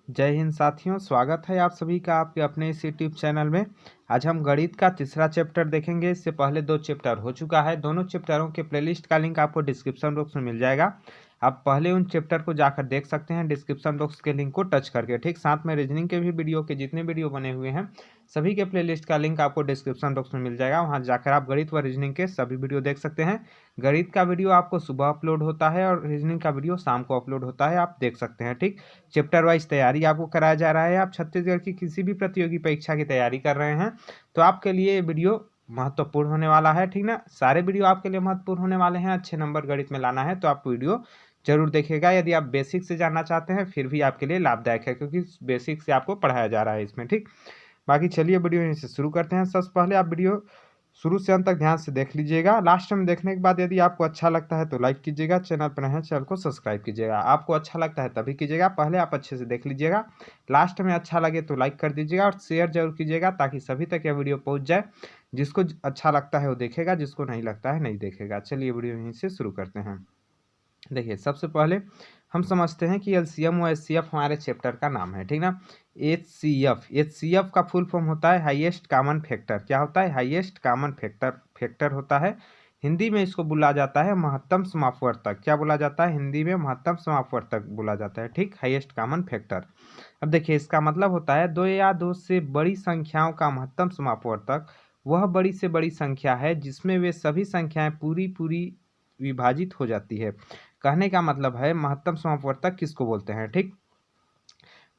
जय हिंद साथियों, स्वागत है आप सभी का आपके अपने इस यूट्यूब चैनल में। आज हम गणित का तीसरा चैप्टर देखेंगे। इससे पहले 2 चैप्टर हो चुका है। दोनों चैप्टरों के प्लेलिस्ट का लिंक आपको डिस्क्रिप्शन बॉक्स में मिल जाएगा। आप पहले उन चैप्टर को जाकर देख सकते हैं डिस्क्रिप्शन बॉक्स के लिंक को टच करके। ठीक, साथ में रीजनिंग के भी वीडियो के जितने वीडियो बने हुए हैं सभी के प्लेलिस्ट का लिंक आपको डिस्क्रिप्शन बॉक्स में मिल जाएगा। वहाँ जाकर आप गणित व रीजनिंग के सभी वीडियो देख सकते हैं। गणित का वीडियो आपको सुबह अपलोड होता है और रीजनिंग का वीडियो शाम को अपलोड होता है, आप देख सकते हैं। ठीक, चैप्टर वाइज तैयारी आपको कराया जा रहा है। आप छत्तीसगढ़ की किसी भी प्रतियोगी परीक्षा की तैयारी कर रहे हैं तो आपके लिए ये वीडियो महत्वपूर्ण होने वाला है। ठीक ना, सारे वीडियो आपके लिए महत्वपूर्ण होने वाले हैं। अच्छे नंबर गणित में लाना है तो आप वीडियो जरूर देखिएगा। यदि आप बेसिक से जानना चाहते हैं फिर भी आपके लिए लाभदायक है, क्योंकि बेसिक से आपको पढ़ाया जा रहा है इसमें। ठीक, बाकी चलिए वीडियो यहीं से शुरू करते हैं। सबसे पहले आप वीडियो शुरू से अंत तक ध्यान से देख लीजिएगा। लास्ट में देखने के बाद यदि आपको अच्छा लगता है तो लाइक कीजिएगा, चैनल पर नए हैं चैनल को सब्सक्राइब कीजिएगा। आपको अच्छा लगता है तभी कीजिएगा, पहले आप अच्छे से देख लीजिएगा। लास्ट में अच्छा लगे तो लाइक कर दीजिएगा और शेयर जरूर कीजिएगा, ताकि सभी तक यह वीडियो पहुंच जाए। जिसको अच्छा लगता है वो देखेगा, जिसको नहीं लगता है नहीं देखेगा। चलिए वीडियो यहीं से शुरू करते हैं। देखिए, सबसे पहले हम समझते हैं कि एलसीएम व एचसीएफ हमारे चैप्टर का नाम है। ठीक ना, एचसीएफ का फुल फॉर्म होता है हाईएस्ट कॉमन फैक्टर। क्या होता है? हाईएस्ट कॉमन फैक्टर होता है। हिंदी में इसको बोला जाता है महत्तम समापवर्तक। क्या बोला जाता है? हिंदी में महत्तम समापवर्तक बोला जाता है। ठीक, हाईएस्ट कॉमन फैक्टर। अब देखिए, इसका मतलब होता है दो या दो से बड़ी संख्याओं का महत्तम समापवर्तक वह बड़ी से बड़ी संख्या है जिसमें वे सभी संख्याएं पूरी पूरी विभाजित हो जाती है। कहने का मतलब है महत्तम समापवर्तक किसको बोलते हैं? ठीक,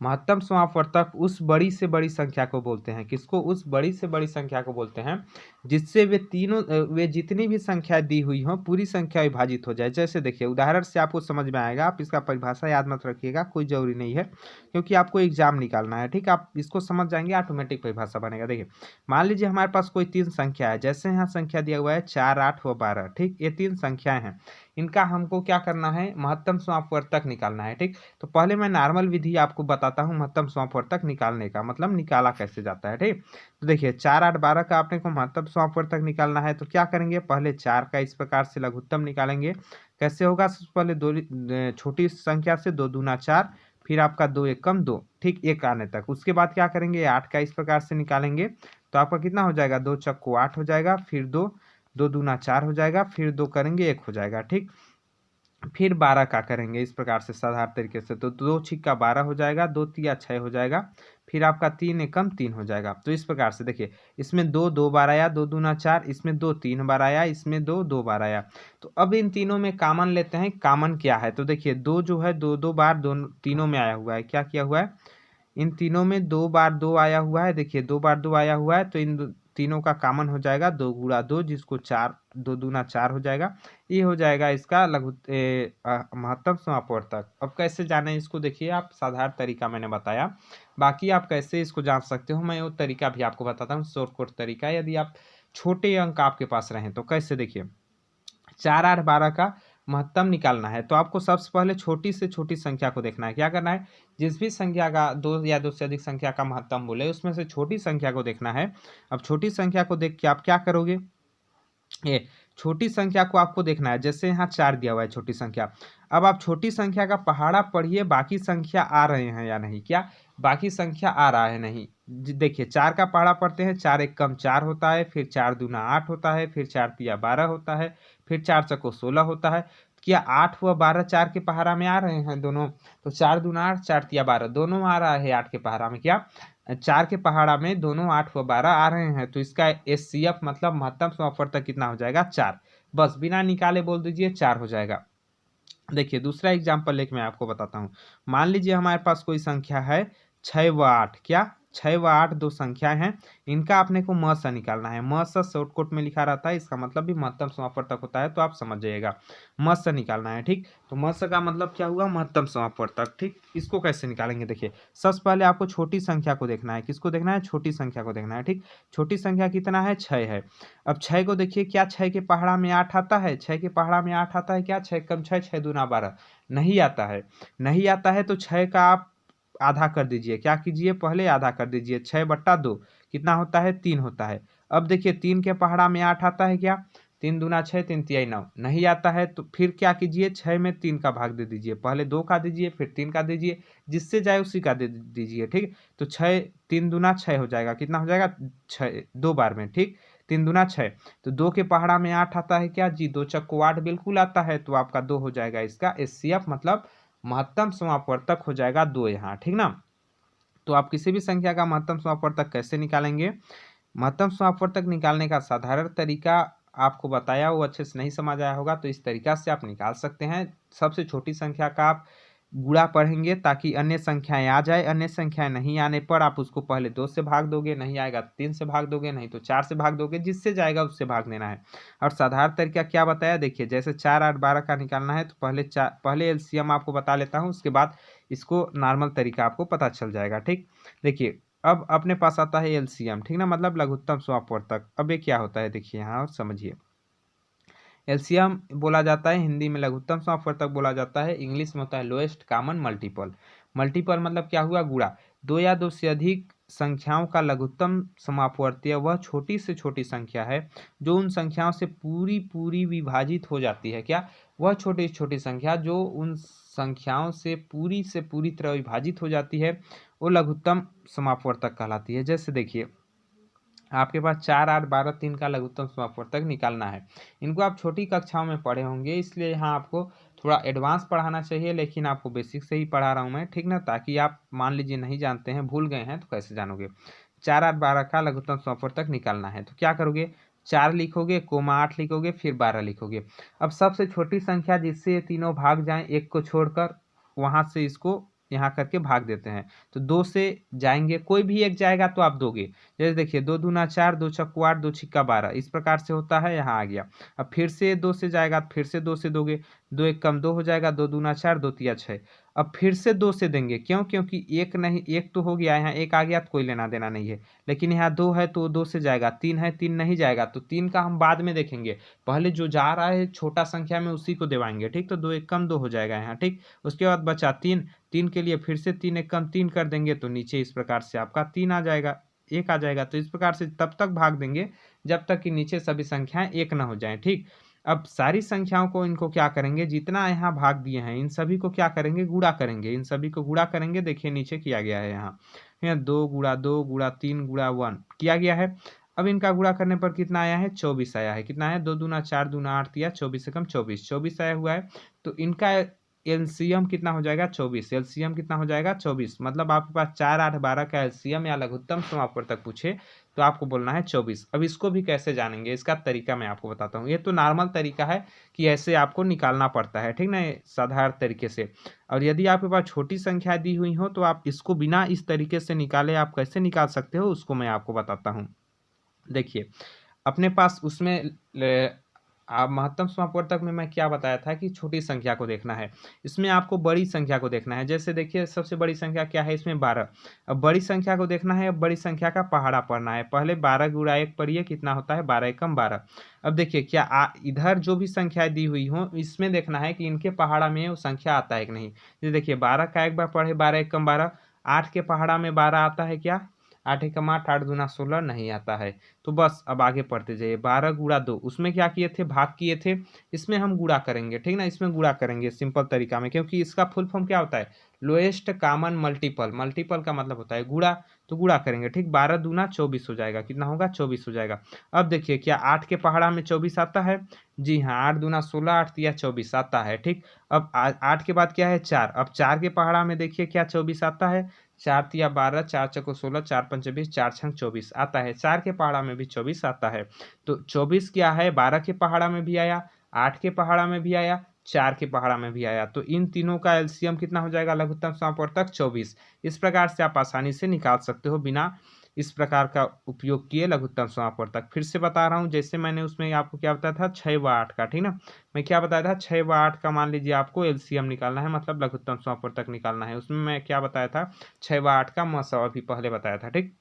महत्तम समापवर्तक उस बड़ी से बड़ी संख्या को बोलते हैं। किसको? उस बड़ी से बड़ी संख्या को बोलते हैं जिससे वे जितनी भी संख्या दी हुई हो पूरी संख्या विभाजित हो जाए। जैसे देखिए, उदाहरण से आपको समझ में आएगा। आप इसका परिभाषा याद मत रखिएगा, कोई जरूरी नहीं है, क्योंकि आपको एग्जाम निकालना है। ठीक, आप इसको समझ जाएंगे, ऑटोमेटिक परिभाषा बनेगा। देखिए, मान लीजिए हमारे पास कोई 3 संख्या है। जैसे यहाँ संख्या दिया हुआ है 4, 8 व 12। ठीक, ये 3 संख्याएं हैं। इनका हमको क्या करना है? महत्तम समापवर्तक निकालना है। ठीक, तो पहले मैं नॉर्मल विधि आपको बताता हूँ महत्तम समापवर्तक निकालने का, मतलब निकाला कैसे जाता है। ठीक, तो देखिए 4, 8, 12 का आपने को महत्तम समापवर्तक निकालना है तो क्या करेंगे? पहले 4 का इस प्रकार से लघुत्तम निकालेंगे। कैसे होगा? सबसे पहले छोटी संख्या से 2 दूना 4, फिर आपका 2 एकम 2। ठीक, 1 आने तक। उसके बाद क्या करेंगे? 8 का इस प्रकार से निकालेंगे तो आपका कितना हो जाएगा? 2 चक्को 8 हो जाएगा, फिर 2 2 दूना 4 हो जाएगा, फिर 2 करेंगे 1 हो जाएगा। ठीक, फिर 12 का करेंगे इस प्रकार से साधारण तरीके से तो 2 छिक्का 12 हो जाएगा, 2 तिया 6 हो जाएगा, फिर आपका 3 एकम 3 हो जाएगा। तो इस प्रकार से देखिए, इसमें 2 2 बार आया, 2 दूना 4, इसमें 2 3 बार आया, इसमें 2 2 बार आया। तो अब इन तीनों में कॉमन लेते हैं। कॉमन क्या है? तो देखिए 2 जो है 2 2 बार दोनों तीनों में आया हुआ है। क्या किया हुआ है? इन तीनों में 2 बार 2 आया हुआ है। देखिए 2 बार 2 आया हुआ है तो इन तीनों का कॉमन हो जाएगा 2 गुणा 2, जिसको 4 2 दूना 4 हो जाएगा। ये हो जाएगा इसका महत्तम समापवर्तक। अब कैसे जाने इसको? देखिए, आप साधारण तरीका मैंने बताया, बाकी आप कैसे इसको जान सकते हो मैं वो तरीका भी आपको बताता हूँ, शॉर्टकट तरीका। यदि आप छोटे अंक आपके पास रहें तो कैसे? देखिए, 4, 8, 12 का महत्तम निकालना है तो आपको सबसे पहले छोटी से छोटी संख्या को देखना है। क्या करना है? जिस भी संख्या का 2 या 2 से अधिक संख्या का महत्तम बोले उसमें से छोटी संख्या को देखना है। अब छोटी संख्या को देख के आप क्या करोगे? ये छोटी संख्या को आपको देखना है। जैसे यहाँ 4 दिया हुआ है छोटी संख्या। अब आप छोटी संख्या का पहाड़ा पढ़िए, बाकी संख्या आ रहे हैं या नहीं। क्या बाकी संख्या आ रहा है? नहीं। देखिए 4 का पहाड़ा पढ़ते हैं। 4 एक कम 4 होता है, फिर 4 दूना 8 होता है, फिर 4 तिया 12 होता है, फिर 4 चको 16 होता है। क्या 8 व 12 4 के पहाड़ा में आ रहे हैं दोनों? तो 4 दूना 8, 4 तिया 12 दोनों आ रहा है 8 के पहाड़ा में। क्या 4 के पहाड़ा में दोनों 8 व 12 आ रहे हैं? तो इसका एचसीएफ मतलब महत्तम समापवर्तक कितना हो जाएगा? 4। बस बिना निकाले बोल दीजिए 4 हो जाएगा। देखिए दूसरा एग्जाम्पल एक मैं आपको बताता हूँ। मान लीजिए हमारे पास कोई संख्या है 6 व 8। क्या 6 व 8 दो संख्याएं हैं। इनका अपने को म से निकालना है। म से शॉर्टकट में लिखा रहता है, इसका मतलब भी महत्तम समापवर्तक होता है, तो आप समझ जाइएगा। म से निकालना है। ठीक, तो म से का मतलब क्या हुआ? महत्तम समापवर्तक। ठीक, इसको कैसे निकालेंगे? देखिए सबसे पहले आपको छोटी संख्या को देखना है। किसको देखना है? छोटी संख्या को देखना है। ठीक, छोटी संख्या कितना है? 6 है। अब 6 को देखिए, क्या 6 के पहाड़ा में 8 आता है? 6 के पहाड़ा में 8 आता है? क्या 6 कम 6, 6 दूना 12 नहीं आता है। नहीं आता है तो 6 का आप आधा कर दीजिए। क्या कीजिए? पहले आधा कर दीजिए। 6 बट्टा 2 कितना होता है? 3 होता है। अब देखिए 3 के पहाड़ा में 8 आता है? क्या 3 दूना 6, 3 तिहाई 9, नहीं आता है तो फिर क्या कीजिए, 6 में 3 का भाग दे दीजिए, पहले 2 का दीजिए फिर 3 का दीजिए, जिससे जाए उसी का दे दीजिए, ठीक। तो 6 3 दूना 6 हो जाएगा, कितना हो जाएगा 6 2 बार में, ठीक। 3 दूना 6, तो 2 के पहाड़ा में 8 आता है क्या जी, 2 चक्को 8 बिल्कुल आता है, तो आपका 2 हो जाएगा इसका एचसीएफ, मतलब महत्तम समापवर्तक हो जाएगा 2 यहाँ, ठीक ना। तो आप किसी भी संख्या का महत्तम समापवर्तक कैसे निकालेंगे? महत्तम समापवर्तक निकालने का साधारण तरीका आपको बताया, वो अच्छे से नहीं समझ आया होगा, तो इस तरीका से आप निकाल सकते हैं। सबसे छोटी संख्या का आप गुणा पढ़ेंगे ताकि अन्य संख्याएं आ जाए, अन्य संख्याएं नहीं आने पर आप उसको पहले 2 से भाग दोगे, नहीं आएगा 3 से भाग दोगे, नहीं तो 4 से भाग दोगे, जिससे जाएगा उससे भाग देना है। और साधारण तरीका क्या बताया, देखिए जैसे 4 8 12 का निकालना है तो पहले एलसीएम आपको बता लेता हूँ, उसके बाद इसको नॉर्मल तरीका आपको पता चल जाएगा, ठीक। देखिए अब अपने पास आता है एलसीएम, ठीक ना, मतलब लघुत्तम समापवर्तक। अब ये क्या होता है देखिए यहाँ और समझिए। एलसीएम बोला जाता है हिंदी में, लघुत्तम समापवर्तक बोला जाता है, इंग्लिश में होता है लोएस्ट कॉमन मल्टीपल। मल्टीपल मतलब क्या हुआ, गुणा। दो या दो से अधिक संख्याओं का लघुत्तम समापवर्तीय वह छोटी से छोटी संख्या है जो उन संख्याओं से पूरी पूरी विभाजित हो जाती है। क्या? वह छोटी छोटी संख्या जो उन संख्याओं से पूरी तरह विभाजित हो जाती है, वो लघुत्तम समापवर्तक कहलाती है। जैसे देखिए आपके पास 4 8 12 3 का लघुत्तम समापवर्तक निकालना है। इनको आप छोटी कक्षाओं में पढ़े होंगे, इसलिए यहाँ आपको थोड़ा एडवांस पढ़ाना चाहिए, लेकिन आपको बेसिक से ही पढ़ा रहा हूँ मैं, ठीक ना, ताकि आप मान लीजिए नहीं जानते हैं, भूल गए हैं तो कैसे जानोगे। 4 8 12 का लघुत्तम समापवर्तक निकालना है तो क्या करोगे, 4 लिखोगे, कोमा 8 लिखोगे, फिर 12 लिखोगे। अब सबसे छोटी संख्या जिससे ये तीनों भाग जाएं, एक को छोड़कर, वहां से इसको यहाँ करके भाग देते हैं। तो 2 से जाएंगे, कोई भी एक जाएगा तो आप दोगे। जैसे देखिए 2 दूना 4, 2 छक्को 8, 2 छिक्का 12, इस प्रकार से होता है, यहाँ आ गया। अब फिर से 2 से जाएगा, फिर से 2 से दोगे, 2 एक कम 2 हो जाएगा, 2 दूना 4, 2 तिया 6। अब फिर से 2 से देंगे, क्यों? क्योंकि एक नहीं, एक तो हो गया, यहाँ एक आ गया तो कोई लेना देना नहीं है, लेकिन यहाँ 2 है तो 2 से जाएगा, 3 है 3 नहीं जाएगा, तो 3 का हम बाद में देखेंगे, पहले जो जा रहा है छोटा संख्या में उसी को देवाएंगे, ठीक। तो 2 एक कम 2 हो जाएगा यहाँ, ठीक। उसके बाद बचा 3, 3 के लिए फिर से 3 एक कम 3 कर देंगे, तो नीचे इस प्रकार से आपका 3 आ जाएगा, 1 आ जाएगा। तो इस प्रकार से तब तक भाग देंगे जब तक कि नीचे सभी संख्याएं 1 न हो जाएं, ठीक। अब सारी संख्याओं को, इनको क्या करेंगे, जितना यहाँ भाग दिए हैं इन सभी को क्या करेंगे, गुणा करेंगे, इन सभी को गुणा करेंगे। देखिए नीचे किया गया है, यहाँ 2 गुणा 2 गुणा 3 गुणा 1 किया गया है। अब इनका गुणा करने पर कितना आया है, 24 आया है। कितना है, 2 दूना 4 दूना 8 दिया, 24 से कम 24, 24 आया हुआ है। तो इनका एलसीएम कितना हो जाएगा, 24। एलसीएम कितना हो जाएगा, 24। मतलब आपके पास 4 8 12 का एलसीएम या लघुत्तम समापवर्तक पूछे तो आपको बोलना है 24। अब इसको भी कैसे जानेंगे, इसका तरीका मैं आपको बताता हूँ। ये तो नॉर्मल तरीका है कि ऐसे आपको निकालना पड़ता है, ठीक ना, साधारण तरीके से। और यदि आपके पास छोटी संख्या दी हुई हो तो आप इसको बिना इस तरीके से निकाले आप कैसे निकाल सकते हो, उसको मैं आपको बताता हूँ। देखिए अपने पास उसमें महत्तम समापवर्तक में मैं क्या बताया था कि छोटी संख्या को देखना है, इसमें आपको बड़ी संख्या को देखना है। जैसे देखिए सबसे बड़ी संख्या क्या है इसमें, 12। अब बड़ी संख्या को देखना है, अब बड़ी संख्या का पहाड़ा पढ़ना है। पहले 12 गुणा 1 पढ़िए, कितना होता है, 12 एकम 12। अब देखिए क्या इधर जो भी संख्या दी हुई हो इसमें देखना है कि इनके पहाड़ा में वो संख्या आता है कि नहीं। जैसे देखिए 12 का एक बार पढ़े, 12 एकम 12, 8 के पहाड़ा में 12 आता है क्या, 8 एकम 8, 8 दूना 16 नहीं आता है। तो बस अब आगे पढ़ते जाइए, 12 गुणा 2, उसमें क्या किए थे, भाग किए थे, इसमें हम गुणा करेंगे, ठीक ना, इसमें गुणा करेंगे सिंपल तरीका में, क्योंकि इसका फुल फॉर्म क्या होता है, लोएस्ट कॉमन मल्टीपल। मल्टीपल का मतलब होता है गुणा, तो गुणा करेंगे, ठीक। 12 दूना 24 हो जाएगा, कितना होगा, 24 हो जाएगा। अब देखिए क्या 8 के पहाड़ा में 24 आता है, जी हाँ, 8 दूना 16, 8 तिया 24 आता है, ठीक। अब 8 के बाद क्या है, 4। अब 4 के पहाड़ा में देखिए क्या 24 आता है, 4 तिया 12, 4 चौको 16, 4 पंचे 20, 4 छंग 24 आता है। 4 के पहाड़ा में भी 24 आता है। तो 24 क्या है, 12 के पहाड़ा में भी आया, 8 के पहाड़ा में भी आया, 4 के पहाड़ा में भी आया। तो इन तीनों का एलसीएम कितना हो जाएगा, लघुत्तम समापवर्तक 24। इस प्रकार से आप आसानी से निकाल सकते हो बिना इस प्रकार का उपयोग किए लघुत्तम समापवर्तक। फिर से बता रहा हूँ, जैसे मैंने उसमें आपको क्या बताया था, 6 व 8 का, ठीक ना। मैं क्या बताया था, 6 व 8 का मान लीजिए आपको एलसीएम निकालना है, मतलब लघुत्तम समापवर्तक निकालना है। उसमें मैं क्या बताया था, 6 व 8 का मसौ अभी पहले बताया था, ठीक।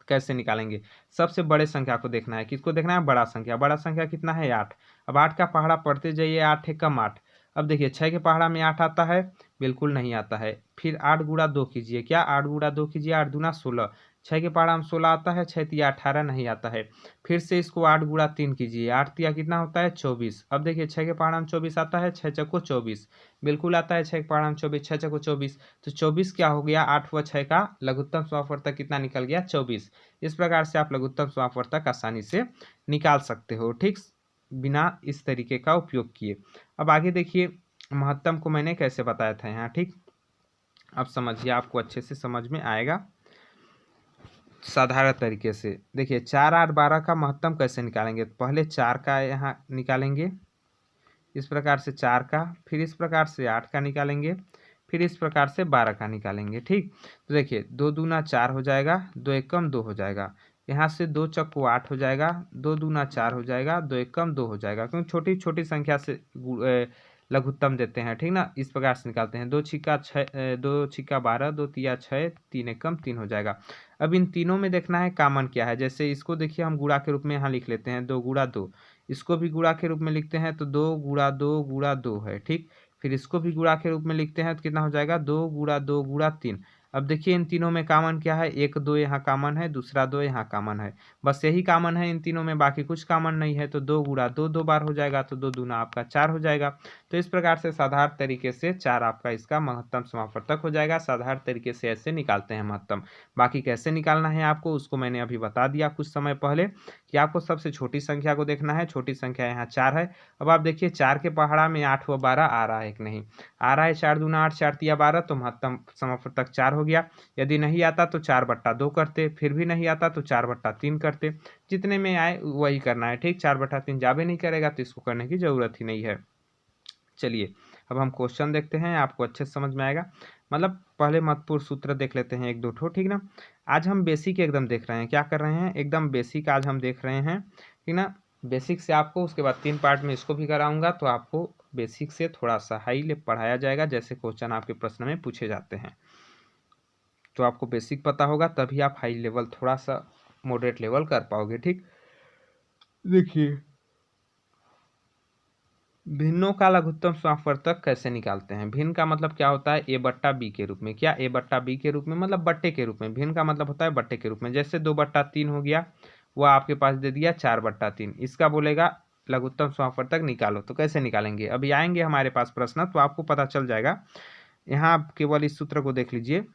कैसे निकालेंगे, सबसे बड़े संख्या को देखना है, किसको देखना है, बड़ा संख्या। बड़ा संख्या कितना है, 8। अब 8 का पहाड़ा पढ़ते जाइए, 8 एकम 8। अब देखिए 6 के पहाड़ा में 8 आता है, बिल्कुल नहीं आता है। फिर 8 गुणा 2 कीजिए, क्या 8 गुणा 2 कीजिए, 8 दूना 16, 6 के पहाड़ा में 16 आता है, 6 तिया 18 नहीं आता है। फिर से इसको 8 गुणा 3 कीजिए, 8 तिया कितना होता है 24। अब देखिए 6 के पहाड़ा में 24 आता है, 6 चक्को 24 बिल्कुल आता है, 6 के पहाड़ा में 24, 6 चक्को 24, तो 24 क्या हो गया, 8 व 6 का लघुत्तम समापवर्तक कितना निकल गया 24। इस प्रकार से आप लघुत्तम समापवर्तक आसानी से निकाल सकते हो, ठीक, बिना इस तरीके का उपयोग किए। अब आगे देखिए महत्तम को मैंने कैसे बताया था यहाँ, ठीक, अब समझिए, आपको अच्छे से समझ में आएगा साधारण तरीके से। देखिए 4, 8, 12 का महत्तम कैसे निकालेंगे, तो पहले 4 का यहाँ निकालेंगे, इस प्रकार से 4 का, फिर इस प्रकार से 8 का निकालेंगे, फिर इस प्रकार से 12 का निकालेंगे, ठीक। तो देखिए 2 दूना 4 हो जाएगा, 2 एकम 2 हो जाएगा, यहाँ से 2 चक्को 8 हो जाएगा, 2 दूना 4 हो जाएगा, 2 एकम 2 हो जाएगा, क्योंकि छोटी छोटी संख्या से लघुत्तम देते हैं, ठीक ना, इस प्रकार से निकालते हैं। 2 छिक्का 6, 2 छिक्का 12, 2 तिया 6, 3 एकम 3 हो जाएगा। अब इन तीनों में देखना है कॉमन क्या है, जैसे इसको देखिए हम गुणा के रूप में यहाँ लिख लेते हैं, 2 गुणा 2, इसको भी गुणा के रूप में लिखते हैं तो 2 गुणा 2 गुणा 2 है, ठीक। फिर इसको भी गुणा के रूप में लिखते हैं तो कितना हो जाएगा 2 गुणा 2 गुणा 3। अब देखिए इन तीनों में कॉमन क्या है, 1 2 यहाँ कॉमन है, दूसरा 2 यहाँ कॉमन है, बस यही कॉमन है इन तीनों में, बाकी कुछ कॉमन नहीं है, तो 2 गुणा 2 2 बार हो जाएगा, तो 2 दूना आपका 4 हो जाएगा। तो इस प्रकार से साधारण तरीके से 4 आपका इसका महत्तम समापवर्तक हो जाएगा। साधारण तरीके से ऐसे निकालते हैं महत्तम। बाकी कैसे निकालना है आपको उसको मैंने अभी बता दिया कुछ समय पहले, कि आपको सबसे छोटी संख्या को देखना है। छोटी संख्या यहाँ 4 है। अब आप देखिए 4 के पहाड़ा में 8 व 12 आ रहा है कि नहीं आ रहा है, 4 दूना 8, 4 तिया 12, तो महत्तम समापवर्तक 4 हो गया। यदि नहीं आता तो 4/2 करते, फिर भी नहीं आता तो 4/3 करते, जितने में आए वही करना है, ठीक। 4/3 जाबे नहीं करेगा तो इसको करने की जरूरत ही नहीं है। चलिए अब हम क्वेश्चन देखते हैं, आपको अच्छे से समझ में आएगा। मतलब पहले महत्वपूर्ण सूत्र देख लेते हैं 1-2 ठो, ठीक ना। आज हम बेसिक एकदम देख रहे हैं, क्या कर रहे हैं, एकदम बेसिक आज हम देख रहे हैं, ठीक ना। बेसिक से आपको उसके बाद 3 पार्ट में इसको भी कराऊंगा, तो आपको बेसिक से थोड़ा सा हाई ले पढ़ाया जाएगा, जैसे क्वेश्चन आपके प्रश्न में पूछे जाते हैं। तो आपको बेसिक पता होगा तभी आप हाई लेवल थोड़ा सा मॉडरेट लेवल कर पाओगे, ठीक। देखिए भिन्नों का लघुत्तम समापवर्तक कैसे निकालते हैं। भिन्न का मतलब क्या होता है, a/b के रूप में। क्या a/b के रूप में, मतलब बट्टे के रूप में। भिन्न का मतलब होता है बट्टे के रूप में। जैसे 2/3 हो गया, वह आपके पास दे दिया 4/3, इसका बोलेगा लघुत्तम समापवर्तक निकालो। तो कैसे निकालेंगे, अभी आएंगे हमारे पास प्रश्न तो आपको पता चल जाएगा। यहाँ आप केवल इस सूत्र को देख लीजिए।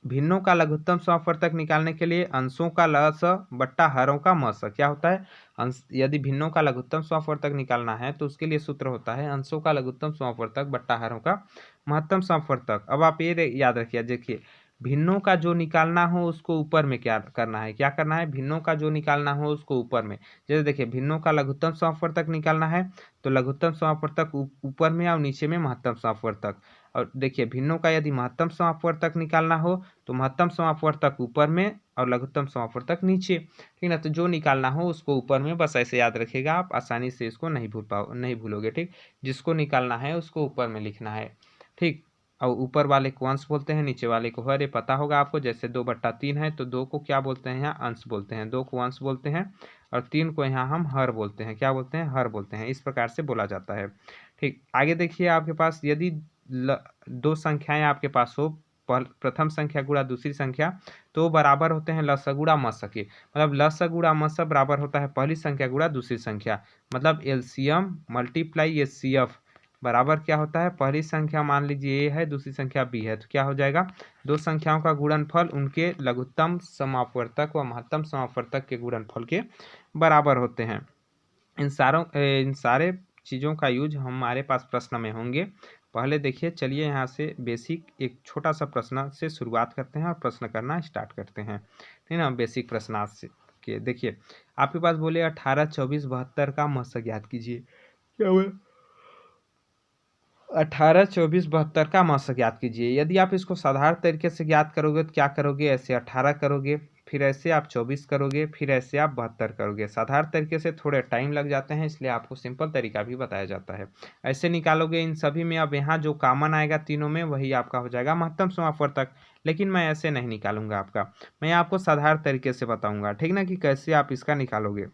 भिन्नों का लघुत्तम समापवर्तक निकालने के लिए अंशों का लस बट्टा हरों का मस। क्या होता है, अंश, यदि भिन्नों का लघुत्तम समापवर्तक निकालना है तो उसके लिए सूत्र होता है अंशों का लघुत्तम समापवर्तक बट्टा हरों का महत्तम समापवर्तक। अब आप ये याद रखिए, देखिए भिन्नों का जो निकालना हो उसको ऊपर में क्या करना है, क्या करना है, भिन्नों का जो निकालना हो उसको ऊपर में। जैसे देखिए भिन्नों का लघुत्तम समापवर्तक निकालना है तो लघुत्तम समापवर्तक ऊपर में और नीचे में महत्तम समापवर्तक। और देखिए भिन्नों का यदि महत्तम समापवर्तक निकालना हो तो महत्तम समापवर्तक ऊपर में और लघुत्तम समापवर्तक नीचे, ठीक ना। तो जो निकालना हो उसको ऊपर में, बस ऐसे याद रखिएगा, आप आसानी से इसको नहीं भूलोगे, ठीक। जिसको निकालना है उसको ऊपर में लिखना है, ठीक। और ऊपर वाले को अंश बोलते हैं, नीचे वाले को हर, ये पता होगा आपको। जैसे 2/3 है तो 2 को क्या बोलते हैं, यहाँ अंश बोलते हैं, 2 को अंश बोलते हैं, और 3 को यहाँ हम हर बोलते हैं। क्या बोलते हैं, हर बोलते हैं। इस प्रकार से बोला जाता है, ठीक। आगे देखिए आपके पास यदि 2 संख्याएं आपके पास हो, प्रथम संख्या गुणा दूसरी संख्या, तो बराबर होते हैं लस गुणा मस के। मतलब लस गुणा मस बराबर होता है पहली संख्या गुणा दूसरी संख्या। मतलब एलसीएम मल्टीप्लाई एचसीएफ बराबर क्या होता है, पहली संख्या मान लीजिए ए है, दूसरी संख्या बी है, तो क्या हो जाएगा, दो संख्याओं का गुणनफल उनके लघुत्तम समापवर्तक व महत्तम समापवर्तक के गुणनफल के बराबर होते हैं। इन सारे चीज़ों का यूज हमारे पास प्रश्न में होंगे। पहले देखिए, चलिए यहाँ से बेसिक एक छोटा सा प्रश्न से शुरुआत करते हैं और प्रश्न करना स्टार्ट करते हैं, ठीक ना। बेसिक प्रश्न आज से के देखिए आपके पास बोले 18, 24, 72 का मस ज्ञात कीजिए। क्या हुआ, 18, 24, 72 का मस ज्ञात कीजिए। यदि आप इसको साधारण तरीके से ज्ञात करोगे तो क्या करोगे, ऐसे 18 करोगे, फिर ऐसे आप 24 करोगे, फिर ऐसे आप 72 करोगे। साधारण तरीके से थोड़े टाइम लग जाते हैं, इसलिए आपको सिंपल तरीका भी बताया जाता है। ऐसे निकालोगे इन सभी में। अब यहाँ जो कॉमन आएगा तीनों में वही आपका हो जाएगा महत्तम समापवर्तक। लेकिन मैं ऐसे नहीं निकालूंगा आपका, मैं आपको साधारण तरीके से बताऊंगा, ठीक ना, कि कैसे आप इसका निकालोगे।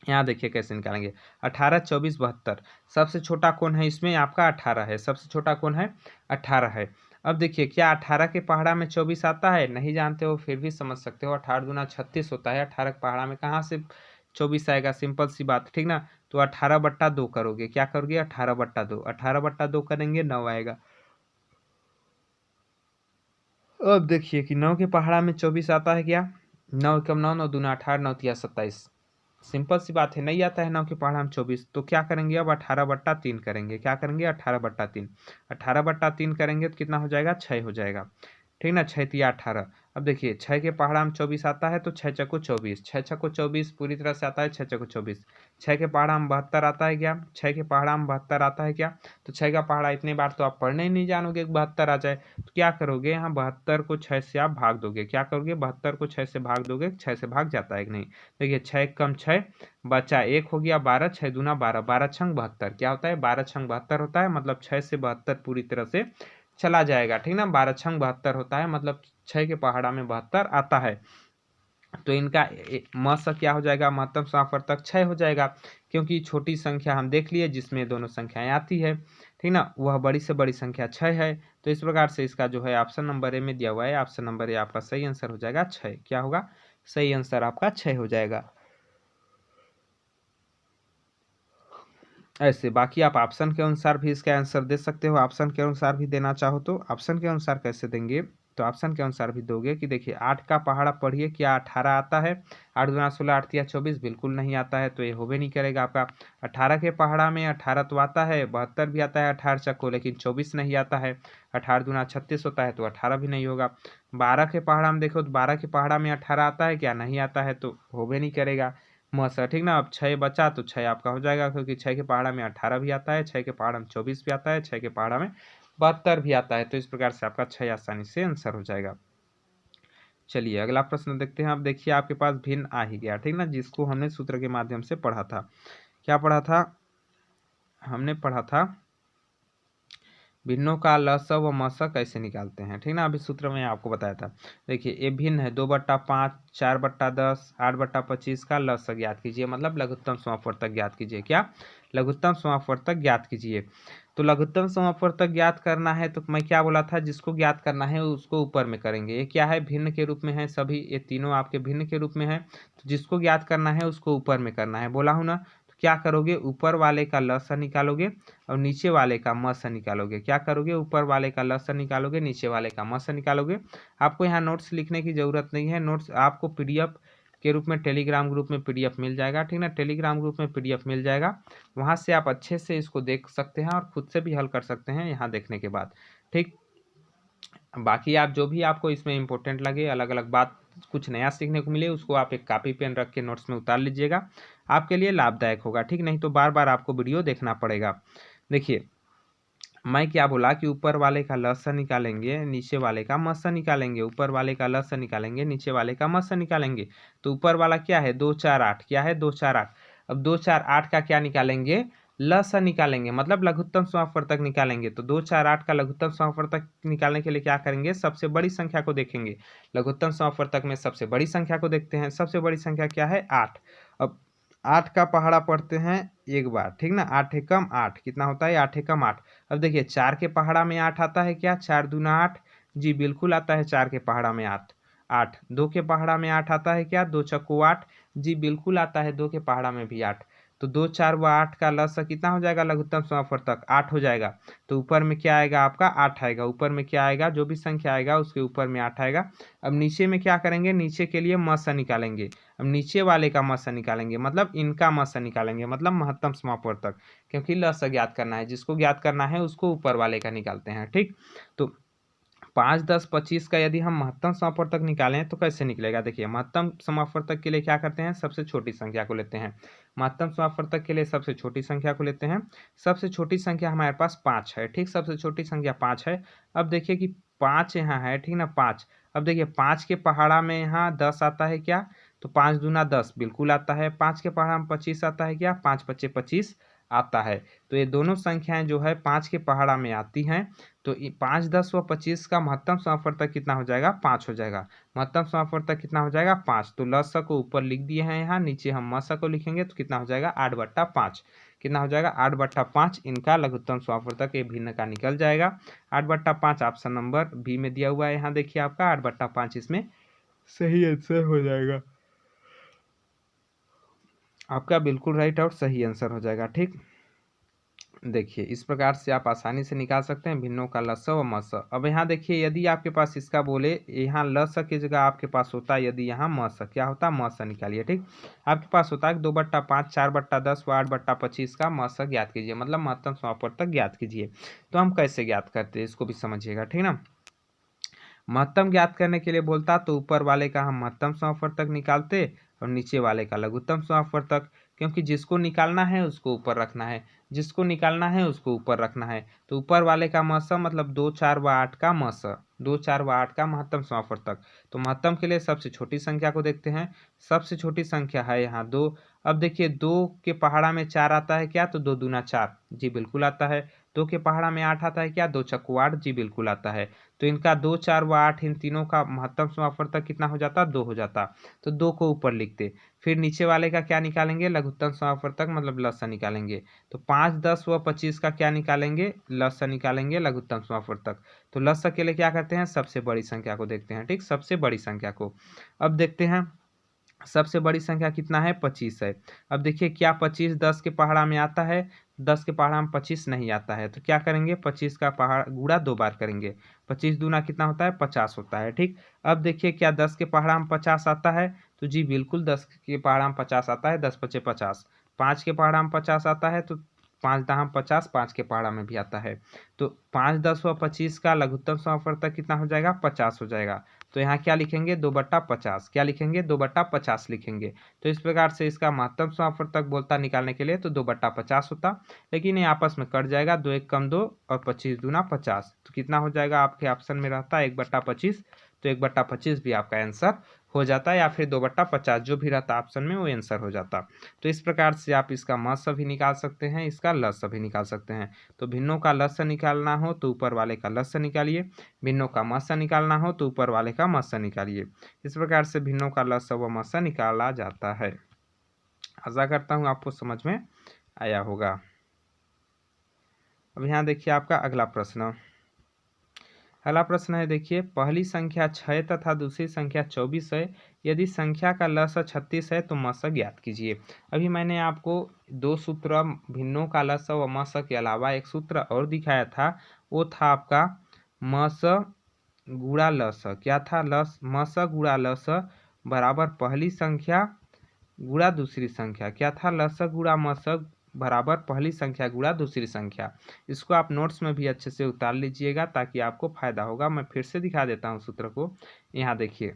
यहाँ देखिए कैसे निकालेंगे, 18, 24, 72। सबसे छोटा कौन है इसमें, आपका 18 है, सबसे छोटा कौन है, 18 है। अब देखिए क्या 18 के पहाड़ा में 24 आता है, नहीं जानते हो फिर भी समझ सकते हो। 18 दूना 36 होता है, 18 के पहाड़ा में कहाँ से 24 आएगा, सिंपल सी बात, ठीक ना। तो 18/2 करोगे, क्या करोगे 18/2, 18/2 करेंगे 9 आएगा। अब देखिए कि 9 के पहाड़ा में 24 आता है क्या, 9 कम 9, 9 दूना 18, 9 तिया 27, सिंपल सी बात है, नहीं आता है 9 के पहाड़ा में 24, तो क्या करेंगे अब 18/3 करेंगे, क्या करेंगे 18/3, 18/3 करेंगे तो कितना हो जाएगा 6 हो जाएगा, ठीक ना, 6 तिया 18। अब देखिए 6 के पहाड़ा में 24 आता है तो 6 चक्को 24, 6 छक्को 24 पूरी तरह से आता है 6 चक्को 24। 6 के पहाड़ा में 72 आता है क्या, 6 के पहाड़ा में 72 आता है क्या, तो 6 का पहाड़ा इतने बार तो आप पढ़ने ही नहीं जानोगे 72 आ जाए, तो क्या करोगे यहाँ 72 को 6 से आप भाग दोगे, क्या करोगे 72 को 6 से भाग दोगे, 6 से भाग जाता है कि नहीं। देखिए 6 कम 6 बचा 1 हो गया 12, 6 दूना 12, 12 छंग 72, क्या होता है 12 छंग 72 होता है, मतलब 6 से 72 पूरी तरह से चला जाएगा, ठीक ना। 12 छंग 72 होता है, मतलब 6 के पहाड़ा में 72 आता है। तो इनका म स क्या हो जाएगा, महत्तम समापवर्तक 6 हो जाएगा, क्योंकि छोटी संख्या हम देख लिए जिसमें दोनों संख्याएं आती है, ठीक ना, वह बड़ी से बड़ी संख्या 6 है। तो इस प्रकार से इसका जो है ऑप्शन नंबर ए में दिया हुआ है, ऑप्शन नंबर ए आपका सही आंसर हो जाएगा 6। क्या होगा, सही आंसर आपका 6 हो जाएगा। ऐसे बाकी आप ऑप्शन के अनुसार भी इसका आंसर दे सकते हो, ऑप्शन के अनुसार भी देना चाहो तो ऑप्शन के अनुसार कैसे देंगे, तो ऑप्शन के अनुसार भी दोगे कि देखिए 8 का पहाड़ा पढ़िए, क्या 18 आता है, 8 दूना 16, 8 तिया 24, बिल्कुल नहीं आता है, तो ये होबे नहीं करेगा आपका। 18 के पहाड़ा में 18 तो आता है, 72 भी आता है 18 चक्को, लेकिन 24 नहीं आता है, 18 दूना 36 होता है, तो 18 भी नहीं होगा। 12 के पहाड़ा में देखो तो 12 के पहाड़ा में 18 आता है क्या, नहीं आता है, तो होबे नहीं करेगा मसा, ठीक ना। अब 6 बचा तो 6 आपका हो जाएगा, क्योंकि 6 के पहाड़ा में 18 भी आता है, 6 के पहाड़ा में 24 भी आता है, 6 के पहाड़ा में 72 भी आता है, तो इस प्रकार से आपका 6 आसानी से आंसर हो जाएगा। चलिए अगला प्रश्न देखते हैं। अब देखिए आपके पास भिन्न आ ही गया, ठीक ना, जिसको हमने सूत्र के माध्यम से पढ़ा था। क्या पढ़ा था, हमने पढ़ा था भिन्नों का लस व मस कैसे निकालते हैं, ठीक ना, अभी सूत्र में आपको बताया था। देखिए ये भिन्न है, 2/5, 4/10, 8/25 का लस ज्ञात कीजिए, मतलब लघुत्तम समापवर्तक ज्ञात कीजिए। क्या, लघुत्तम समापवर्तक ज्ञात कीजिए। तो लघुत्तम समापवर्तक ज्ञात करना है तो मैं क्या बोला था, जिसको ज्ञात करना है उसको ऊपर में करेंगे। ये क्या है, भिन्न के रूप में है सभी, ये तीनों आपके भिन्न के रूप में है, तो जिसको ज्ञात करना है उसको ऊपर में करना है, बोला हूँ ना। तो क्या करोगे, ऊपर वाले का लस निकालोगे और नीचे वाले का म से निकालोगे। क्या करोगे, ऊपर वाले का ल से निकालोगे, नीचे वाले का म से निकालोगे। आपको यहाँ नोट्स लिखने की ज़रूरत नहीं है, नोट्स आपको पीडीएफ के रूप में टेलीग्राम ग्रुप में पीडीएफ मिल जाएगा, ठीक ना, टेलीग्राम ग्रुप में पीडीएफ मिल जाएगा, वहाँ से आप अच्छे से इसको देख सकते हैं और खुद से भी हल कर सकते हैं यहाँ देखने के बाद, ठीक। बाकी आप जो भी आपको इसमें इम्पोर्टेंट लगे, अलग अलग बात कुछ नया सीखने को मिले, उसको आप एक कॉपी पेन रख के नोट्स में उतार लीजिएगा, आपके लिए लाभदायक होगा, ठीक। नहीं तो बार बार आपको वीडियो देखना पड़ेगा। देखिए मैं क्या बोला कि ऊपर वाले का ल से निकालेंगे, नीचे वाले का म से निकालेंगे, ऊपर वाले का ल से निकालेंगे, नीचे वाले का म से निकालेंगे। तो ऊपर वाला क्या है 2 4 8, क्या है 2 4 8। अब 2 4 8 का क्या निकालेंगे, ल से निकालेंगे, मतलब लघुत्तम समापवर्तक निकालेंगे। तो 2 4 8 का लघुत्तम समापवर्तक निकालने के लिए क्या करेंगे, सबसे बड़ी संख्या को देखेंगे। लघुत्तम समापवर्तक में सबसे बड़ी संख्या को देखते हैं, सबसे बड़ी संख्या क्या है 8। अब 8 का पहाड़ा पढ़ते हैं एक बार, ठीक ना, 8 एकम 8 कितना होता है, 8 एकम 8। अब देखिए 4 के पहाड़ा में 8 आता है क्या, 4 दूना 8, जी बिल्कुल आता है 4 के पहाड़ा में 8। 8 2 के पहाड़ा में 8 आता है क्या, 2 चक्को 8, जी बिल्कुल आता है 2 के पहाड़ा में भी 8। तो 2 4 व 8 का लसा कितना हो जाएगा, लघुत्तम समापवर्तक 8 हो जाएगा। तो ऊपर में क्या आएगा आपका 8 आएगा, ऊपर में क्या आएगा, जो भी संख्या आएगा उसके ऊपर में 8 आएगा। अब नीचे में क्या करेंगे, नीचे के लिए म से निकालेंगे। अब नीचे वाले का म से निकालेंगे, मतलब इनका म से निकालेंगे, मतलब महत्तम समापवर्तक, क्योंकि ल से ज्ञात करना है, जिसको ज्ञात करना है उसको ऊपर वाले का निकालते हैं, ठीक। तो 5 10 25 का यदि हम महत्तम समापवर्तक निकालें तो कैसे निकलेगा, देखिए महत्तम समापवर्तक के लिए क्या करते हैं, सबसे छोटी संख्या को लेते हैं। महत्तम समापवर्तक के लिए सबसे छोटी संख्या को लेते हैं, सबसे छोटी संख्या हमारे पास 5 है, ठीक, सबसे छोटी संख्या 5 है। अब देखिए कि 5 यहाँ है, ठीक ना, 5। अब देखिए 5 के पहाड़ा में यहाँ 10 आता है क्या, तो 5 दूना 10 बिल्कुल आता है। 5 के पहाड़ा में 25 आता है क्या, 5 पच्चे 25 आता है। तो ये दोनों संख्याएं जो है 5 के पहाड़ा में आती हैं। तो 5 10 व 25 का महत्तम समापवर्तक कितना हो जाएगा, 5 हो जाएगा। महत्तम समापवर्तक कितना हो जाएगा, 5। तो लस को ऊपर लिख दिए हैं, यहाँ नीचे हम मस को लिखेंगे तो कितना हो जाएगा 8/5, कितना हो जाएगा 8/5 इनका लघुत्तम समापवर्तक ये भिन्न का निकल जाएगा। 8/5 ऑप्शन नंबर बी में दिया हुआ है। यहाँ देखिए आपका 8/5 इसमें सही आंसर हो जाएगा, आपका बिल्कुल राइट और सही आंसर हो जाएगा। ठीक, देखिए इस प्रकार से आप आसानी से निकाल सकते हैं भिन्नों का लस व मस। अब यहाँ देखिए यदि आपके पास इसका बोले यहाँ लस की जगह आपके पास होता है, यदि यहाँ मस क्या होता है मस निकालिए। ठीक, आपके पास होता है 2/5, 4/10 व 8/25 का मस ज्ञात कीजिए, मतलब महत्तम समापवर्तक ज्ञात कीजिए। तो हम कैसे ज्ञात करते हैं इसको भी समझिएगा। ठीक ना, महत्तम ज्ञात करने के लिए बोलता तो ऊपर वाले का हम महत्तम समापवर्तक निकालते और नीचे वाले का लघुत्तम समापवर्तक, क्योंकि जिसको निकालना है उसको ऊपर रखना है, जिसको निकालना है उसको ऊपर रखना है। तो ऊपर वाले का मस मतलब 2, 4 व 8 का मस, 2, 4 व 8 का महत्तम समापवर्तक। तो महत्तम के लिए सबसे छोटी संख्या को देखते हैं। सबसे छोटी संख्या है यहाँ 2। अब देखिए 2 के पहाड़ा में 4 आता है क्या, तो 2 दूना 4, जी बिल्कुल आता है। 2 के पहाड़ा में 8 आता है क्या, 2 छक्कू 8, जी बिल्कुल आता है। तो इनका 2, 4 व 8 इन तीनों का महत्तम समापवर्तक कितना हो जाता, 2 हो जाता। तो 2 को ऊपर लिखते, फिर नीचे वाले का क्या निकालेंगे, लघुत्तम समापवर्तक मतलब लसा निकालेंगे। तो 5, 10 व 25 का क्या निकालेंगे, लसा निकालेंगे लघुत्तम समापवर्तक। तो लसा के लिए क्या करते हैं, सबसे बड़ी संख्या को देखते हैं। ठीक, सबसे बड़ी संख्या को अब देखते हैं। सबसे बड़ी संख्या कितना है, 25 है। अब देखिए क्या 25 10 के पहाड़ा में आता है, 10 के पहाड़ा में 25 नहीं आता है। तो क्या करेंगे, 25 का पहाड़ गुणा 2 बार करेंगे। 25 दूना कितना होता है, 50 होता है। ठीक, अब देखिए क्या 10 के पहाड़ा में 50 आता है, तो जी बिल्कुल 10 के पहाड़ा में 50 आता है, 10 पचे 50। 5 के पहाड़ा में 50 आता है, तो 5 दहाम 50, 5 के पहाड़ा में भी आता है। तो 5, 10 व 25 का लघुत्तम समापवर्तक कितना हो जाएगा, 50 हो जाएगा। तो यहाँ क्या लिखेंगे, 2/50, क्या लिखेंगे, 2/50 लिखेंगे। तो इस प्रकार से इसका महत्तम समापवर्तक बोलता निकालने के लिए तो 2/50 होता, लेकिन ये आपस में कट जाएगा, 2 1 कम 2 और 25 दूना 50। तो कितना हो जाएगा, आपके ऑप्शन में रहता है 1/25। तो 1/25 भी आपका आंसर हो जाता है, या फिर 2/50 जो भी रहता ऑप्शन में वो आंसर हो जाता। तो इस प्रकार से आप इसका मस भी निकाल सकते हैं, इसका लस भी निकाल सकते हैं। तो भिन्नों का लस निकालना हो तो ऊपर वाले का लस निकालिए, भिन्नों का मस्सा निकालना हो तो ऊपर वाले का मस्सा निकालिए। इस प्रकार से भिन्नों का लस्सा व मस्सा निकाला जाता है। आशा करता हूँ आपको समझ में आया होगा। अब यहाँ देखिए आपका अगला प्रश्न। अगला प्रश्न है, देखिए पहली संख्या 6 तथा दूसरी संख्या 24 है। यदि संख्या का लस 36 है तो मस ज्ञात कीजिए। अभी मैंने आपको 2 सूत्र भिन्नों का लस व मस के अलावा एक सूत्र और दिखाया था, वो था आपका मस गुणा लस। क्या था, लस मस गुणा लस बराबर पहली संख्या गुणा दूसरी संख्या। क्या था, लस गुणा मस बराबर पहली संख्या गुणा दूसरी संख्या। इसको आप नोट्स में भी अच्छे से उतार लीजिएगा ताकि आपको फायदा होगा। मैं फिर से दिखा देता हूँ सूत्र को। यहाँ देखिए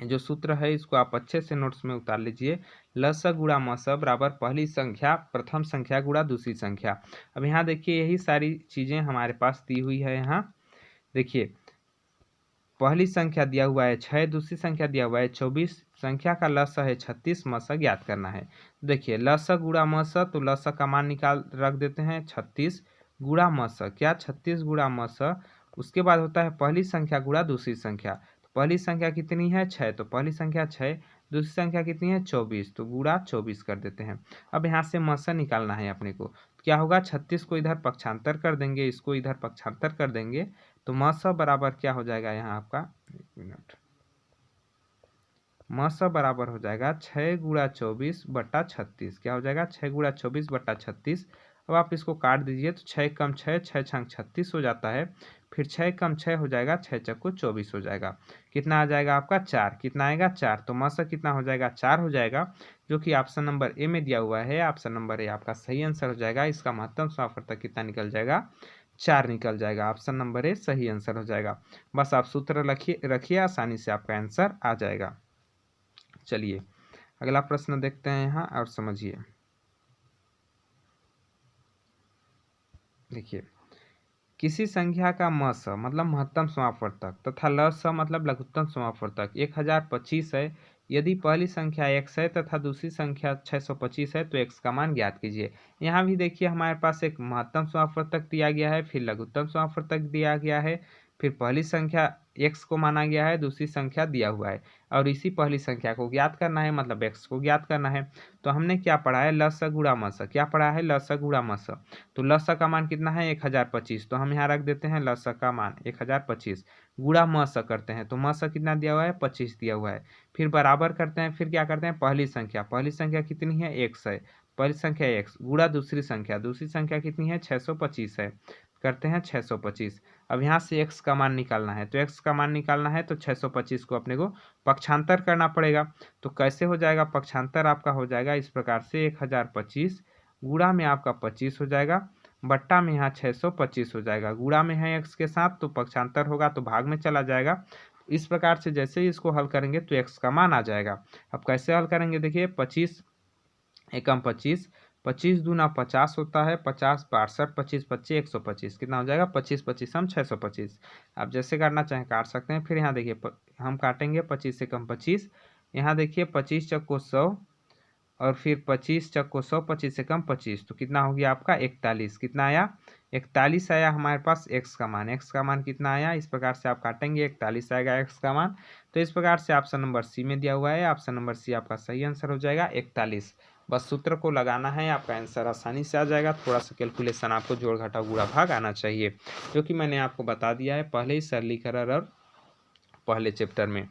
जो सूत्र है इसको आप अच्छे से नोट्स में उतार लीजिए। लस गुणा मस बराबर पहली संख्या प्रथम संख्या गुणा दूसरी संख्या। अब यहाँ देखिए यही सारी चीज़ें हमारे पास दी हुई है। यहाँ देखिए पहली संख्या दिया हुआ है 6, दूसरी संख्या दिया हुआ है 24, संख्या का लस है 36, मस ज्ञात करना है। देखिए लस गुणा मस, तो लस का मान निकाल रख देते हैं 36 गुणा मस, क्या 36 गुणा मस। उसके बाद होता है पहली संख्या गुणा दूसरी संख्या। तो पहली संख्या कितनी है 6, तो पहली संख्या 6, दूसरी संख्या कितनी है 24, तो गुणा 24 कर देते हैं। अब यहाँ से मस निकालना है अपने को। तो क्या होगा, 36 को इधर पक्षांतर कर देंगे, इसको इधर पक्षांतर कर देंगे, तो मस बराबर क्या हो जाएगा यहाँ आपका, एक मिनट, मस बराबर हो जाएगा 6 गुणा 24/36। क्या हो जाएगा, 6 गुणा 24/36। अब आप इसको काट दीजिए तो 6 कम 6, 6 छंग 36 हो जाता है। फिर 6 कम 6 हो जाएगा, 6 चक्कू 24 हो जाएगा। कितना आ जाएगा आपका 4, कितना आएगा 4। तो मस कितना हो जाएगा, 4 हो जाएगा, जो कि ऑप्शन नंबर ए में दिया हुआ है। ऑप्शन नंबर ए आपका सही आंसर हो जाएगा। इसका महत्तम समापवर्तक कितना निकल जाएगा, 4 निकल जाएगा। ऑप्शन नंबर ए सही आंसर हो जाएगा। बस आप सूत्र रखिए, आसानी से आपका आंसर आ जाएगा। चलिए अगला प्रश्न देखते हैं यहाँ और समझिए। देखिए किसी संख्या का मस मतलब महत्तम समापवर्तक तथा लस मतलब लघुत्तम समापवर्तक 1025 है। यदि पहली संख्या x है तथा दूसरी संख्या 625 है तो x का मान ज्ञात कीजिए। यहाँ भी देखिए हमारे पास एक महत्तम समापवर्तक दिया गया है, फिर लघुत्तम समापवर्तक दिया गया है, फिर पहली संख्या x को माना गया है, दूसरी संख्या दिया हुआ है और इसी पहली संख्या को ज्ञात करना है, मतलब x को ज्ञात करना है। तो हमने क्या पढ़ा है, लस गुणा मस। क्या पढ़ा है, लस गुणा मस। तो लस का मान कितना है 1025, तो हम यहाँ रख देते हैं लस का मान 1025 गुणा मस करते हैं, तो मस कितना दिया हुआ है 25 दिया हुआ है। फिर बराबर करते हैं, फिर क्या करते हैं पहली संख्या कितनी है x है, पहली संख्या x गुणा दूसरी संख्या कितनी है 625 है, करते हैं 625। अब यहाँ से x का मान निकालना है, तो x का मान निकालना है तो 625 को अपने को पक्षांतर करना पड़ेगा। तो कैसे हो जाएगा पक्षांतर, आपका हो जाएगा इस प्रकार से 1025 गुणा में आपका 25 हो जाएगा, बट्टा में यहाँ 625 हो जाएगा। गुणा में है x के साथ तो पक्षांतर होगा तो भाग में चला जाएगा। इस प्रकार से जैसे ही इसको हल करेंगे तो x का मान आ जाएगा। अब कैसे हल करेंगे, देखिए 25 एकम 25, 25 दूना 50 होता है, 50 62, 25 25 125, कितना हो जाएगा 25 25 हम 625। आप जैसे काटना चाहें काट सकते हैं। फिर यहाँ देखिए हम काटेंगे 25 से कम 25, यहाँ देखिए 25 चक्को 100 और फिर 25 चक्को 100, 25 से कम 25, तो कितना हो गया आपका 41। कितना आया 41 आया हमारे पास x का मान। x का मान कितना आया, इस प्रकार से आप काटेंगे 41 आएगा x का मान। तो इस प्रकार से ऑप्शन नंबर सी में दिया हुआ है, ऑप्शन नंबर सी आपका सही आंसर हो जाएगा 41। बस सूत्र को लगाना है, आपका आंसर आसानी से आ जाएगा। थोड़ा सा कैलकुलेशन आपको जोड़ घटा गुणा भाग आना चाहिए, जो कि मैंने आपको बता दिया है पहले ही सरलीकरण और पहले चैप्टर में।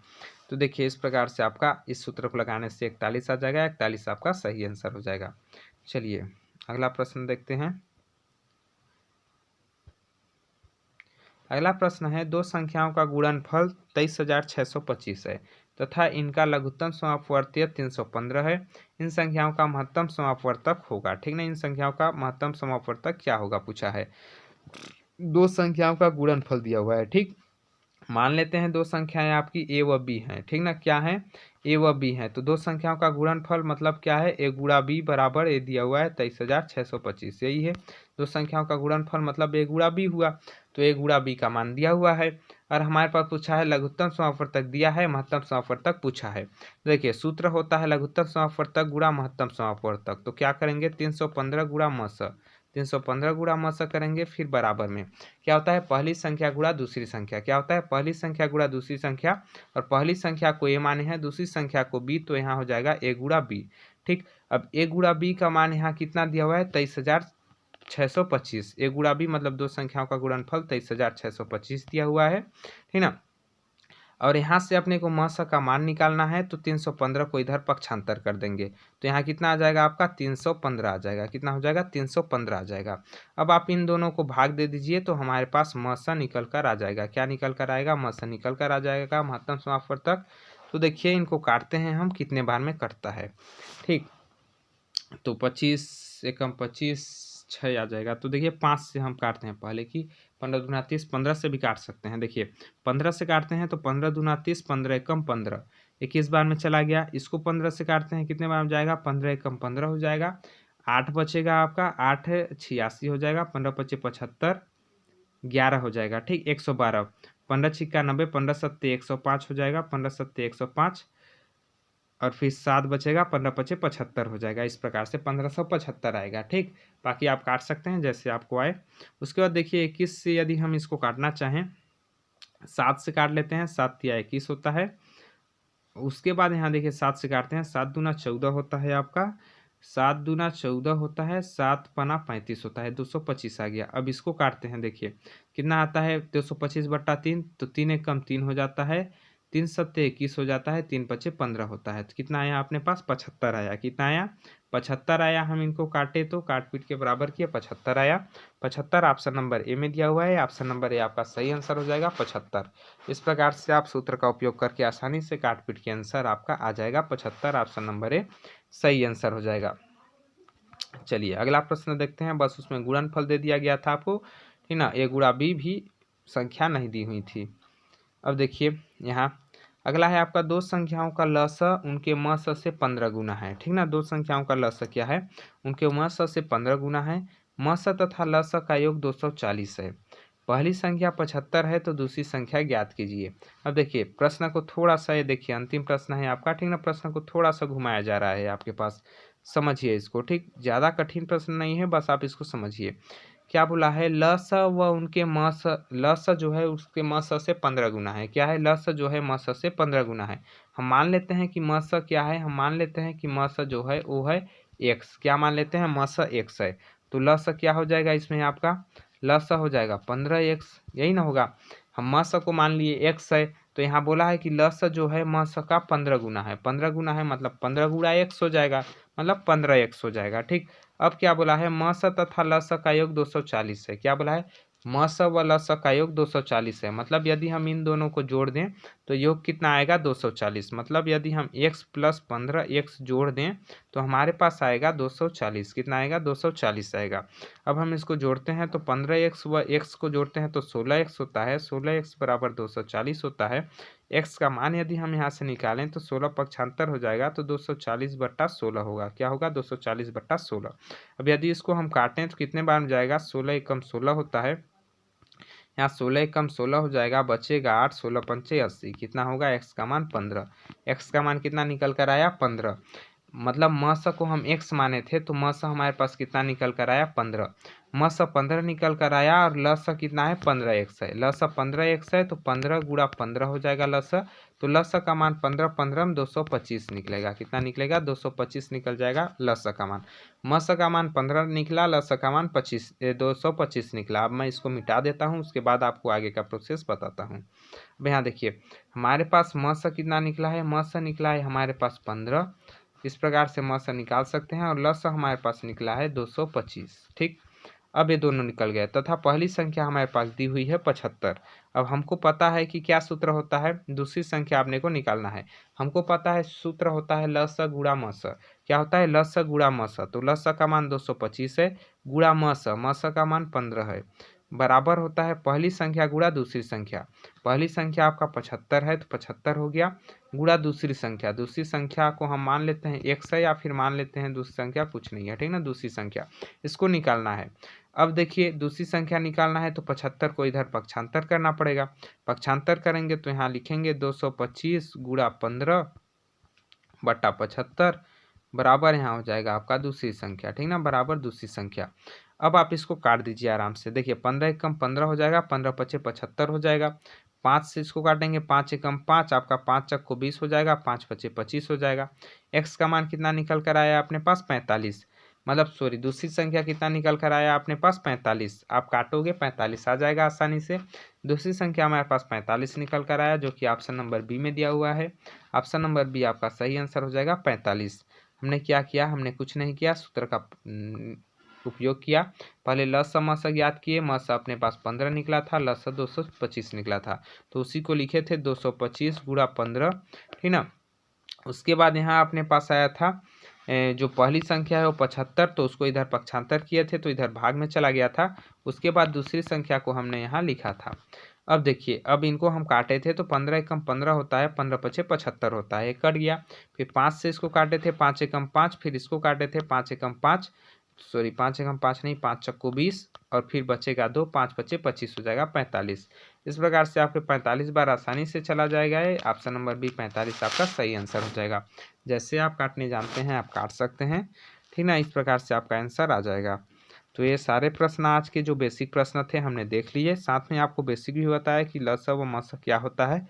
तो देखिए इस प्रकार से आपका इस सूत्र को लगाने से 41 आ जाएगा, 41 आपका सही आंसर हो जाएगा। चलिए अगला प्रश्न देखते हैं। अगला प्रश्न है, दो संख्याओं का गुणनफल 23,625 है तथा इनका लघुत्तम समापवर्तीय 315 है। इन संख्याओं का महत्तम समापवर्तक होगा। ठीक ना, इन संख्याओं का महत्तम समापवर्तक क्या होगा पूछा है। दो संख्याओं का गुणनफल दिया हुआ है। ठीक, मान लेते हैं दो संख्याएं आपकी a व b हैं। ठीक ना, क्या है a व b हैं। तो दो संख्याओं का गुणनफल मतलब क्या है, a गुणा b बराबर a दिया हुआ है 23,625, यही है। दो संख्याओं का गुणनफल मतलब a गुणा b हुआ, तो a गुणा b का मान दिया हुआ है। और हमारे पास पूछा है लघुत्तम समापवर्तक दिया है, महत्तम समापवर्तक पूछा है। देखिए सूत्र होता है लघुत्तम समापवर्तक गुणा महत्तम समापवर्तक। तो क्या करेंगे 315 गुणा मस, 315 गुणा मस करेंगे, फिर बराबर में क्या होता है पहली संख्या गुणा दूसरी संख्या। क्या होता है पहली संख्या गुणा दूसरी संख्या, और पहली संख्या को a माने हैं, दूसरी संख्या को b, तो यहाँ हो जाएगा a गुणा b। ठीक, अब a गुणा b का मान यहाँ कितना दिया हुआ है 23,625। a गुणा b मतलब दो संख्याओं का गुणनफल 23,625 दिया हुआ है। ठीक ना, और यहाँ से अपने को मस का मान निकालना है, तो 315 को इधर पक्षांतर कर देंगे, तो यहाँ कितना आ जाएगा आपका 315 आ जाएगा। कितना हो जाएगा 315 आ जाएगा। अब आप इन दोनों को भाग दे दीजिए तो हमारे पास मस निकल कर आ जाएगा। क्या निकल कर आएगा, मस निकल कर आ जाएगा, महत्तम समापवर्तक। तो देखिए इनको काटते हैं हम, कितने बार में कटता है। ठीक, तो 25 एकम 25 6 आ जाएगा। तो देखिए 5 से हम काटते हैं पहले की, 15 दूना 30, 15 से भी काट सकते हैं। देखिए 15 से काटते हैं तो 15 दूना 30, 15 एकम 15, 21 बार में चला गया। इसको 15 से काटते हैं, कितने बार में जाएगा 15 एकम 15 हो जाएगा। 8 बचेगा आपका, 8 86 हो जाएगा, 15 पच्चीस 75, 11 हो जाएगा। ठीक, 112, 15 छिक्का 90, 15 सत्ते 105 हो जाएगा, 15 सत्ते 105, और फिर 7 बचेगा, 15 पचे 75 हो जाएगा। इस प्रकार से 1575 आएगा। ठीक, बाकी आप काट सकते हैं जैसे आपको आए। उसके बाद देखिए 21 से यदि हम इसको काटना चाहें, 7 से काट लेते हैं, 7 तिया 21 होता है। उसके बाद यहाँ देखिए 7 से काटते हैं, 7 दूना 14 होता है आपका, 7 दूना 14 होता है, 7 पना 35 होता है, 225 आ गया। अब इसको काटते हैं, देखिए कितना आता है 225 बट्टा 3, तो 3 एक कम 3 हो जाता है, 3 सत्ते 21 हो जाता है, 3 पचे 15 होता है। तो कितना आया अपने पास 75 आया। कितना आया 75 आया। हम इनको काटे तो काट पीट के बराबर किए, 75 आया। 75 ऑप्शन नंबर ए में दिया हुआ है, ऑप्शन नंबर ए आपका सही आंसर हो जाएगा 75। इस प्रकार से आप सूत्र का उपयोग करके आसानी से काट पीट के आंसर आपका आ जाएगा 75, ऑप्शन नंबर ए सही आंसर हो जाएगा। चलिए अगला प्रश्न देखते हैं। बस उसमें गुणनफल दे दिया गया था आपको, ठीक ना, a गुणा b भी संख्या नहीं दी हुई थी। अब देखिए यहाँ अगला है आपका दो संख्याओं का लस उनके मस से 15 गुना है। ठीक ना, दो संख्याओं का लस क्या है, उनके मस से 15 गुना है। मस तथा लस का योग 240 है। पहली संख्या 75 है तो दूसरी संख्या ज्ञात कीजिए। अब देखिए प्रश्न को थोड़ा सा, ये देखिए अंतिम प्रश्न है आपका। ठीक ना, प्रश्न को थोड़ा सा घुमाया जा रहा है आपके पास, समझिए इसको। ठीक, ज़्यादा कठिन प्रश्न नहीं है, बस आप इसको समझिए। क्या बोला है, ल स व उनके म स, ल स जो है उसके म स से 15 गुना है। क्या है, ल स जो है म स से 15 गुना है। हम मान लेते हैं कि म स क्या है, हम मान लेते हैं कि म स जो है वो है x। क्या मान लेते हैं, म स x है। तो ल स क्या हो जाएगा इसमें आपका, ल स हो जाएगा 15x, यही ना होगा। हम म स को मान लिए x है, तो यहाँ बोला है कि ल स जो है म स का 15 गुना है। 15 गुना है मतलब 15 गुणा x हो जाएगा, मतलब 15x हो जाएगा। ठीक, अब क्या बोला है, म स तथा ल स का योग 240 है। क्या बोला है, म स व ल स का योग 240 है। मतलब यदि हम इन दोनों को जोड़ दें तो योग कितना आएगा, 240। मतलब यदि हम x + 15x जोड़ दें तो हमारे पास आएगा 240। कितना आएगा, 240 आएगा। अब हम इसको जोड़ते हैं तो 15x व x को जोड़ते हैं तो 16x होता है। 16x बराबर 240 होता है। x का मान यदि हम यहाँ से निकालें तो 16 पक्षांतर हो जाएगा, तो 240/16 होगा। क्या होगा, 240/16। अब यदि इसको हम काटें तो कितने बार में जाएगा, 16 एकम 16 होता है। यहाँ 16 एकम 16 हो जाएगा, बचेगा 8, 16 पंचे 80। कितना होगा, x का मान 15। x का मान कितना निकल कर आया, 15। मतलब म स को हम x माने थे तो म स हमारे पास कितना निकल कर आया, 15। म स 15 निकल कर आया और ल स कितना है, 15x है। ल स 15x है तो 15 गुणा 15 हो जाएगा ल स। तो ल स का मान 15, 15 में 225 निकलेगा। कितना निकलेगा, 225 निकल जाएगा ल स का मान। म स का मान 15 निकला, ल स का मान 225 निकला। अब मैं इसको मिटा देता हूँ, उसके बाद आपको आगे का प्रोसेस बताता हूँ। अब यहाँ देखिए हमारे पास म स कितना निकला है, म स निकला है हमारे पास 15। इस प्रकार से म स निकाल सकते हैं। और ल स हमारे पास निकला है 225। ठीक, अब ये दोनों निकल गए तथा पहली संख्या हमारे पास दी हुई है 75। अब हमको पता है कि क्या सूत्र होता है, दूसरी संख्या आपने को निकालना है। हमको पता है सूत्र होता है ल स गुणा म स। क्या होता है, ल स गुणा म स। तो ल स का मान 225 है, गुणा म स का मान 15 है, बराबर होता है पहली संख्या गुणा दूसरी संख्या। पहली संख्या आपका 75 है तो 75 हो गया, गुणा दूसरी संख्या। दूसरी संख्या को हम मान लेते हैं x है, या फिर मान लेते हैं दूसरी संख्या कुछ नहीं है। ठीक ना, दूसरी संख्या इसको निकालना है। अब देखिए दूसरी संख्या निकालना है तो 75 को इधर पक्षांतर करना पड़ेगा। पक्षांतर करेंगे तो यहाँ लिखेंगे 225 गुणा 15/75 बराबर यहाँ हो जाएगा आपका दूसरी संख्या। ठीक ना, बराबर दूसरी संख्या। अब आप इसको काट दीजिए आराम से। देखिए 15 एकम 15 हो जाएगा, 15 पचे 75 हो जाएगा। 5 से इसको काटेंगे, 5 एकम 5, आपका 5 चक को 20 हो जाएगा, 5 पचे 25 हो जाएगा। x का मान कितना निकल कर आया अपने पास, 45। मतलब सॉरी, दूसरी संख्या कितना निकल कर आया अपने पास, 45। आप काटोगे 45 आ जाएगा आसानी से। दूसरी संख्या हमारे पास 45 निकल कर आया, जो कि ऑप्शन नंबर बी में दिया हुआ है। ऑप्शन नंबर बी आपका सही आंसर हो जाएगा 45। हमने क्या किया, हमने कुछ नहीं किया, सूत्र का उपयोग किया। पहले ल स म स ज्ञात किए, म स अपने पास 15 निकला था, ल स 225 निकला था, तो उसी को लिखे थे 225 गुणा 15। ठीक ना, उसके बाद यहाँ अपने पास आया था जो पहली संख्या है वो 75, तो उसको इधर पक्षांतर किए थे तो इधर भाग में चला गया था। उसके बाद दूसरी संख्या को हमने यहाँ लिखा था। अब देखिए, अब इनको हम काटे थे तो 15 एकम 15 होता है, 15 पचे 75 होता है, कट गया। फिर 5 से इसको काटे थे, 5 एकम 5, फिर इसको काटे थे 5 एकम 5, सॉरी 5 एकम 5 नहीं, 5 चक्को 20, और फिर बचेगा 2, 5 पचे 25 हो जाएगा 45। इस प्रकार से आपके 45 बार आसानी से चला जाएगा। ऑप्शन नंबर बी 45 आपका सही आंसर हो जाएगा। जैसे आप काटने जानते हैं आप काट सकते हैं। ठीक ना, इस प्रकार से आपका आंसर आ जाएगा। तो ये सारे प्रश्न आज के जो बेसिक प्रश्न थे हमने देख लिए, साथ में आपको बेसिक भी बताया कि ल स व म स क्या होता है।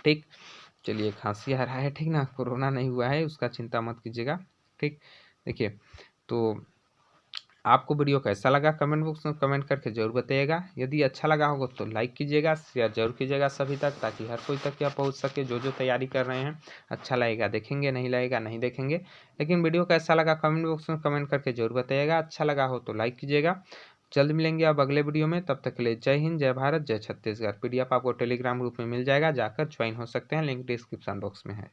ठीक, चलिए खांसी आ रहा है, ठीक ना, कोरोना नहीं हुआ है, उसका चिंता मत कीजिएगा। ठीक, देखिए तो आपको वीडियो कैसा लगा कमेंट बॉक्स में कमेंट करके जरूर बताइएगा। यदि अच्छा लगा होगा तो लाइक कीजिएगा, शेयर जरूर कीजिएगा सभी तक, ताकि हर कोई तक यह पहुंच सके जो तैयारी कर रहे हैं। अच्छा लगेगा देखेंगे, नहीं लगेगा नहीं देखेंगे, लेकिन वीडियो कैसा लगा कमेंट बॉक्स में कमेंट करके जरूर बताइएगा। अच्छा लगा हो तो लाइक कीजिएगा। जल्द मिलेंगे अब अगले वीडियो में, तब तक के लिए जय हिंद, जय भारत, जय छत्तीसगढ़। PDF आपको टेलीग्राम ग्रुप में मिल जाएगा, जाकर ज्वाइन हो सकते हैं, लिंक डिस्क्रिप्शन बॉक्स में है।